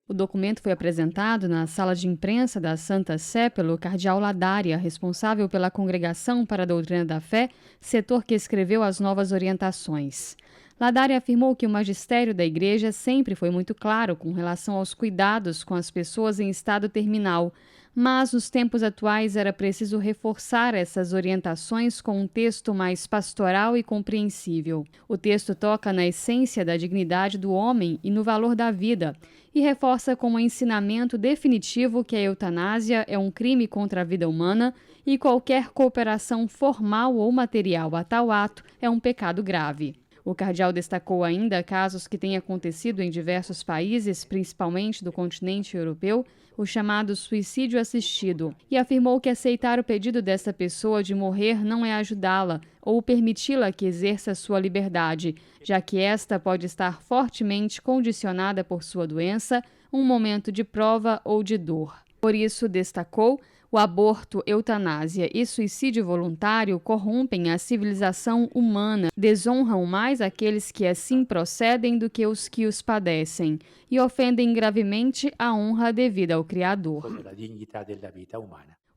O documento foi apresentado na sala de imprensa da Santa Sé pelo cardeal Ladaria, responsável pela Congregação para a Doutrina da Fé, setor que escreveu as novas orientações. Ladaria afirmou que o magistério da Igreja sempre foi muito claro com relação aos cuidados com as pessoas em estado terminal, mas nos tempos atuais era preciso reforçar essas orientações com um texto mais pastoral e compreensível. O texto toca na essência da dignidade do homem e no valor da vida, e reforça como ensinamento definitivo que a eutanásia é um crime contra a vida humana e qualquer cooperação formal ou material a tal ato é um pecado grave. O cardeal destacou ainda casos que têm acontecido em diversos países, principalmente do continente europeu, o chamado suicídio assistido, e afirmou que aceitar o pedido dessa pessoa de morrer não é ajudá-la ou permiti-la que exerça sua liberdade, já que esta pode estar fortemente condicionada por sua doença, um momento de prova ou de dor. Por isso, destacou, o aborto, eutanásia e suicídio voluntário corrompem a civilização humana, desonram mais aqueles que assim procedem do que os padecem e ofendem gravemente a honra devida ao Criador.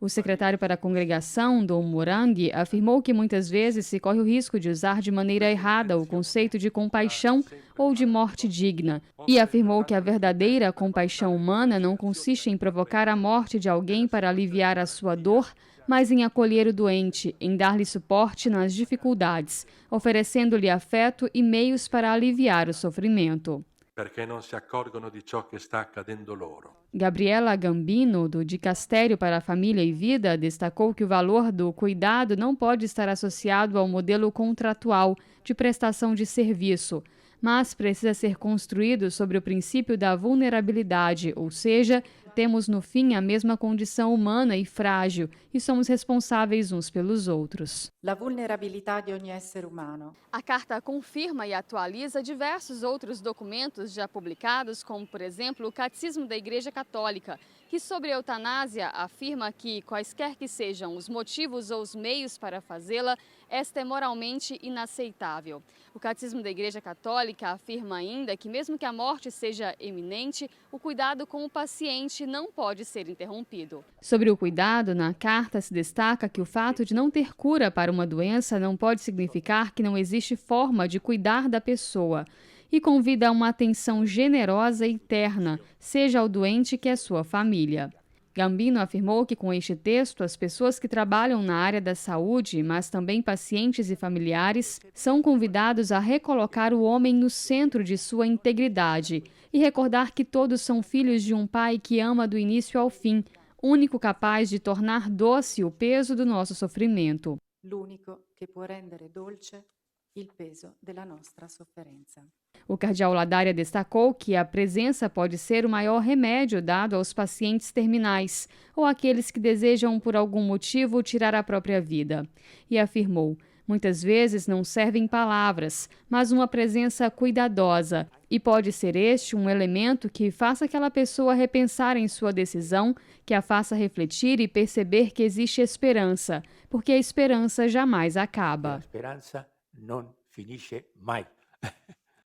O secretário para a congregação, Dom Morangi, afirmou que muitas vezes se corre o risco de usar de maneira errada o conceito de compaixão ou de morte digna, e afirmou que a verdadeira compaixão humana não consiste em provocar a morte de alguém para aliviar a sua dor, mas em acolher o doente, em dar-lhe suporte nas dificuldades, oferecendo-lhe afeto e meios para aliviar o sofrimento. Perché non si accorgono di ciò che sta accadendo loro. Gabriela Gambino, do Dicastério para a Família e Vida, destacou que o valor do cuidado não pode estar associado ao modelo contratual de prestação de serviço, mas precisa ser construído sobre o princípio da vulnerabilidade, ou seja, temos no fim a mesma condição humana e frágil e somos responsáveis uns pelos outros. La vulnerabilità di ogni essere umano. A carta confirma e atualiza diversos outros documentos já publicados, como, por exemplo, o Catecismo da Igreja Católica, que sobre a eutanásia afirma que, quaisquer que sejam os motivos ou os meios para fazê-la, esta é moralmente inaceitável. O Catecismo da Igreja Católica afirma ainda que, mesmo que a morte seja iminente, o cuidado com o paciente não pode ser interrompido. Sobre o cuidado, na carta se destaca que o fato de não ter cura para uma doença não pode significar que não existe forma de cuidar da pessoa, e convida a uma atenção generosa e terna, seja ao doente que é sua família. Gambino afirmou que com este texto as pessoas que trabalham na área da saúde, mas também pacientes e familiares, são convidados a recolocar o homem no centro de sua integridade e recordar que todos são filhos de um pai que ama do início ao fim, único capaz de tornar doce o peso do nosso sofrimento. L'unico che può rendere dolce il peso della nostra sofferenza. O cardeal Ladaria destacou que a presença pode ser o maior remédio dado aos pacientes terminais ou àqueles que desejam, por algum motivo, tirar a própria vida. E afirmou, muitas vezes não servem palavras, mas uma presença cuidadosa, e pode ser este um elemento que faça aquela pessoa repensar em sua decisão, que a faça refletir e perceber que existe esperança, porque a esperança jamais acaba. A esperança não finisce mai.